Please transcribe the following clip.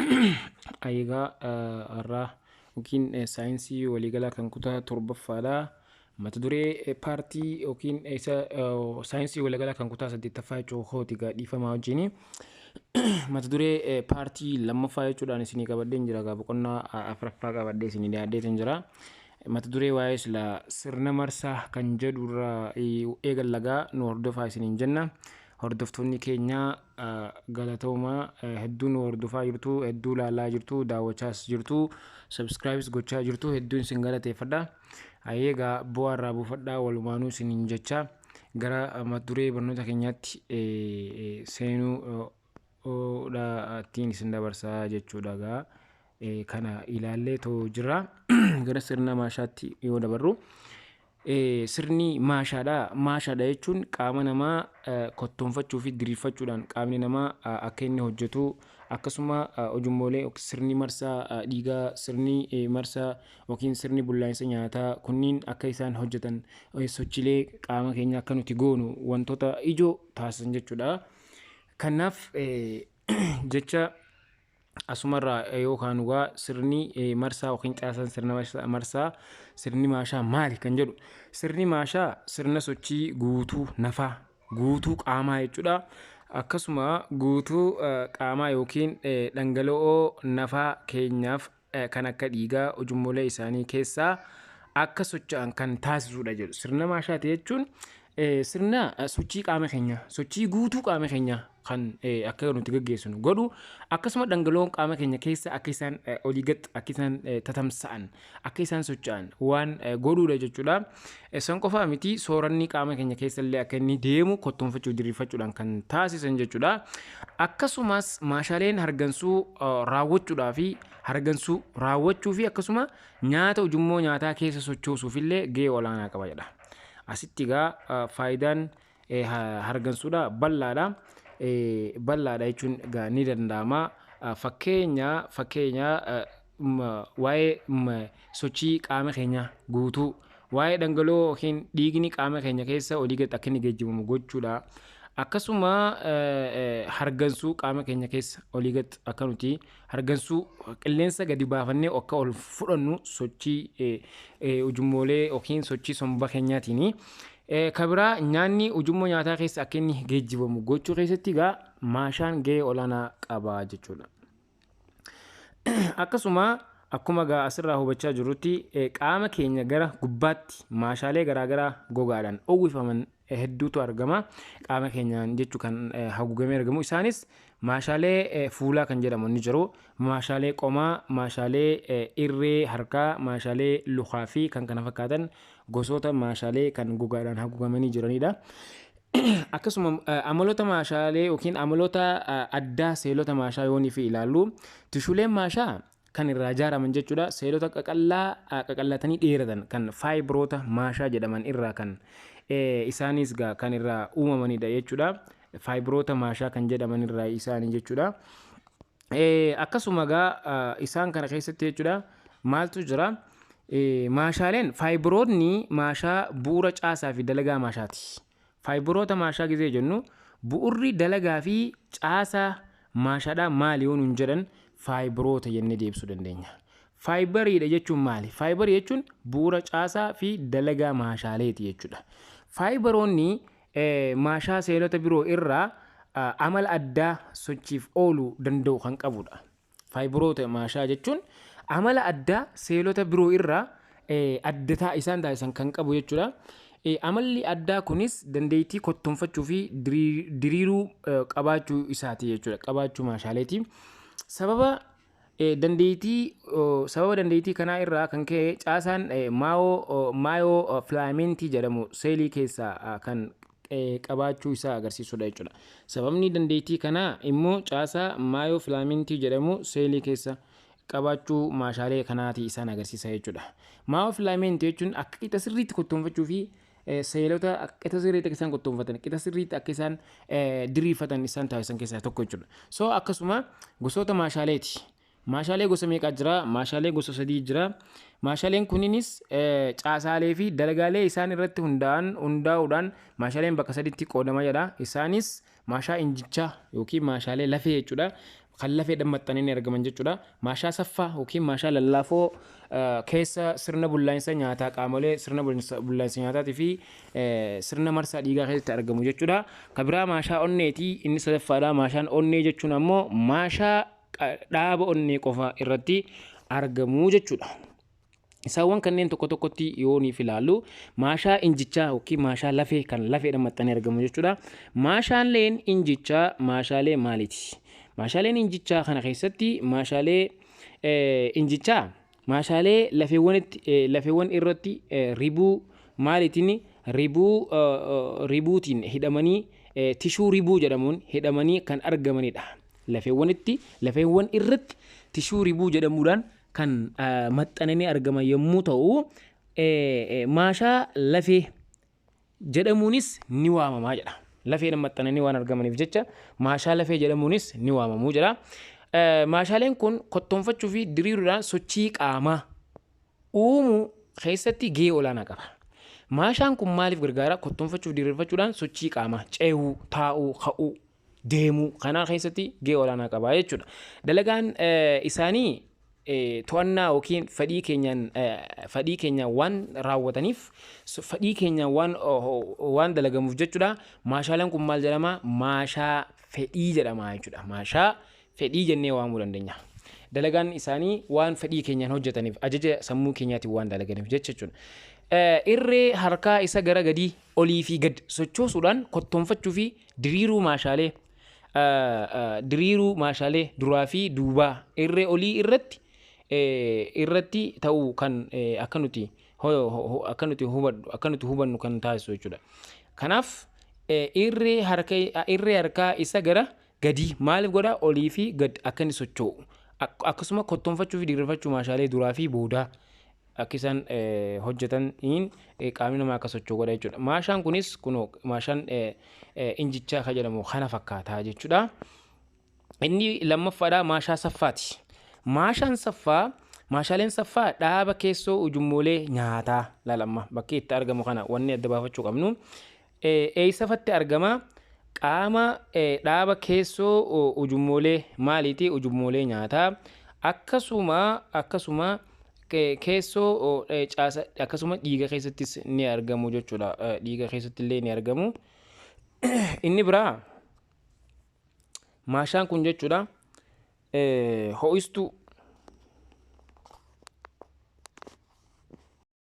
Egaa irraa yookiin saayinsii waliigalaa kan kutaa torbaffaadha. Mata duree paartii yookiin saayinsii waliigalaa kan kutaa 8ffaa jechuudha dhiifamaa wajjin. Mata duree paartii lammaffaa jechuudhaan isinii qabadheen jira. Boqonnaa afuraffaa qabadhee isinii dhiyaadheetiin jira. Mata duree waa'ee sirna marsaa kan jedhu irraa eegallagaa nu hordofaa isiniin jenna. Hordoftoonni keenya galatoomaa hedduu nu hordofaa jirtu, hedduu ilaalaa jirtu, daawwachaas jirtu, subscribes gochaa jirtu, hedduun isin galateeffadha. Egaa bu'aa irraa buufadhaa walumaanuu isiniin jecha gara mata duree barnoota keenyaatti seenuudhaan isin dabarsaa jechuudha. Kana ilaallee too jira gara sirna maashaatti yoo dabarru. Sirni maashaadha. Maashaadha jechuun qaama namaa kottoonfachuu fi diriirfachuudhaan qaamni namaa akka inni hojjetu akkasuma ujummoolee sirni marsaa dhiigaa, sirni marsaa yookiin sirni bullaa'insa nyaataa kunniin akka isaan hojjetan sochiilee qaama keenya akka nuti goonu wantoota ijoo taasisan jechuudha. Kanaaf jecha asumarraa yookaan sirni marsaa yookiin caasaan sirna marsaa sirni maashaa maali kan jedhu. Sirni maashaa sirna sochii guutuu nafaa, guutuu qaamaa jechuudha. Akkasuma guutuu qaamaa yookiin dhangala'oo nafaa keenyaaf kan akka dhiigaa ujummoolee isaanii keessaa akka socho'an kan taasisudha jedhu. Sirna maashaati jechuun sirna sochii qaama keenya, sochii guutuu qaama keenya kan akka nuti gaggeessinu godhu akkasuma dhangala'oon qaama keenya keessa akka isaan olii gad akka isaan tatamsa'an akka isaan socho'an waan godhuudha jechuudha. San qofaa miti sooranni qaama keenya keessa illee akka inni deemu kottoonfachuu diriirfachuudhaan kan taasisan jechuudha. Akkasumas maashaaleen hargansuu raawwachuudhaa fi hargansuu raawwachuu fi akkasuma nyaata ujummoo nyaataa keessa sochoosuuf illee gahee olaanaa qaba jedha. Asitti egaa faayidaan hargansuudha bal'aadha. Bal'aadha jechuun ni danda'ama. Fakkeenya waa'ee sochii qaama keenya guutuu, waa'ee dhangala'oo yookiin dhiigni qaama keenya keessa olii gad akka inni geejjibamu gochuudha. Akkasuma hargansuu qaama keenya keessa olii gad akka nuti hargansuu qilleensa gadi baafannee akka ol fudhannu sochii ujummoolee yookiin sochii somba keenyaatiin. Kabiraa nyaanni ujummoo nyaataa keessa akka inni geejjibamu gochuu keessatti egaa maashaan gahee olaanaa qaba jechuudha. Akkasuma akkuma egaa asirraa hubachaa jirrutti qaama keenya gara gubbaatti maashaalee garaagaraa gogaadhaan uwwifaman hedduutu argama. Qaama keenyaan jechuu kan haguugamee argamu. Isaanis maashaalee fuulaa kan jedhaman ni jiru. Maashaalee qomaa, maashaalee irree harkaa, maashaalee lukaa fi kan kana fakkaatan gosoota maashaalee kan gogaadhaan haguugamanii jiranidha. Akkasuma amaloota maashaalee yookiin amaloota addaa seelota maashaa yoonii fi ilaallu tishuuleen maashaa kan irraa ijaaraman jechuudha. Seelota qaqallatanii dheeratan kan faayibiroota maashaa jedhaman irraa kan isaanis kan irraa uumamanidha jechuudha. Faayibiroota maashaa kan jedhaman irraa isaanii jechuudha. Akkasuma egaa isaan kana keessatti jechuudha maaltu jira? Maashaaleen faayibiroonni maashaa bu'uura caasaa fi dalagaa maashaati. Faayibiroota maashaa gizee jennu bu'urri dalagaa fi caasaa maashaadhaa maali yoo nuun jedhan faayibiroota jennee deebisuu dandeenya. Faayibariidha jechuun maali? Faayibarii jechuun bu'uura caasaa fi dalagaa maashaaleeti jechuudha. Faayibiroonni maashaa seelota biroo irraa amala addaa sochiif ooluu danda'u kan qabudha. Faayibiroota maashaa jechuun amala addaa seelota biroo irraa adda isaan taasisan kan qabu jechuudha. Amalli addaa kunis dandeettii kottoonfachuu fi diriiruu qabaachuu isaati jechuudha. Qabaachuu maashaaleeti. Sababa dandeettii kanaa irraa kan ka'e caasaan maayoo filaamentii jedhamu seelii keessaa kan qabaachuu isaa agarsiisudha jechuudha. Sababni dandeettii kanaa immoo caasaa maayoo filaamentii jedhamu seelii keessa qabaachuu maashaalee kanaati isaan agarsiisa jechuudha. Maayoo filaamentii jechuun akka qixa sirriitti kottoonfachuu fi seelota qixa sirriitti akka isaan kottoonfatan, qixa sirriitti akka isaan diriirfatan isaan taasisan keessaa tokko jechuudha. So akkasuma gosoota maashaaleeti. Maashaalee gosa meeqaa jira? Maashaalee gosa 3 jira. Maashaaleen kunniinis caasaalee fi dalagaalee isaan irratti hundaa'uudhaan maashaaleen bakka 3tti qoodama jedha. Isaanis maashaa injichaa yookiin maashaalee lafee jechuudha. kan lafeedhaan maxxananii argaman jechuudha. Maashaa saffaa yookiin maashaa lallaafoo keessa sirna bullaa'insa nyaataa qaamolee sirna bullaa'insa nyaataatii fi sirna marsaa dhiigaa keessatti argamu jechuudha. Kan biraa maashaa onneeti. Inni sadaffaadha. Maashaan onnee jechuun ammoo maashaa dhaaba onnee qofa irratti argamu jechuudha. Isaawwan kanneen tokko tokkotti yooniif ilaallu maashaa injichaa yookiin maashaa lafee kan lafeedhaan maxxanee argamu jechuudha. Maashaaleen injichaa maashaalee maaliiti? Maashaaleen injichaa kana keessatti maashaalee injichaa maashaalee lafeewwan irratti ribuu maaliitiin ribuutiin hidhamanii tishuu ribuu jedhamuun hidhamanii kan argamanidha. Lafeewwan irratti tishuu ribuu jedhamuudhaan kan maxxananii argaman yommuu ta'u maashaa lafee jedhamuunis ni waamamaa jedha. Lafeedhaan maxxananii waan argamaniif jecha maashaa lafee jedhamuunis ni waamamuu jedha. Maashaaleen kun kottoonfachuu fi diriiruudhaan sochii qaamaa uumuu keessatti gahee olaanaa qaba. Maashaan kun maaliif gargaara? Kottoonfachuu fi diriirfachuudhaan sochii qaamaa ce'uu, taa'uu, ka'uu, deemuu kana keessatti gahee olaanaa qaba jechuudha. Dalagaan isaanii to'annaa yookiin fedhii keenyaan waan raawwataniif fedhii keenyaan waan dalagamuuf jechuudha. Maashaaleen kun maal jedhama? Maashaa fedhii jedhama jechuudha. Maashaa fedhii jennee waamuu dandeenya. Dalagaan isaanii waan fedhii keenyaan hojjetaniif ajaja sammuu keenyaatiin waan dalaganiif jechuudha. Irree harkaa isa gara gadii olii fi gad sochoosuudhaan kottoonfachuu fi diriiruu maashaalee duraa fi duubaa irree olii irratti ta'uu kan akka nuti hubannu kan taasisu jechuudha. Kanaaf irree harkaa isa gara gadii maaliif godha? Olii fi gad akka inni socho'u. Akkasuma kottoonfachuu fi diriirfachuu maashaalee duraa fi boodaa akka isaan hojjetaniin qaamni namaa akka socho'u godha jechuudha. Maashaan kunis kunoo maashaan injichaa kan jedhamu kana fakkaata jechuudha. Inni lammaffaadha maashaa saffaati. Maashaaleen saffaa dhaaba keessoo ujummoolee nyaataa lalamma bakki itti argamu kana wanni adda baafachuu qabnu eessafatti argama? Qaama dhaaba keessoo ujummoolee maaliiti? Ujummoolee nyaataa akkasuma keessoo akkasuma dhiiga keessattis ni argamu jechuudha. Dhiiga keessatti illee ni argamu. Inni biraa maashaan kun jechuudha ho'istuu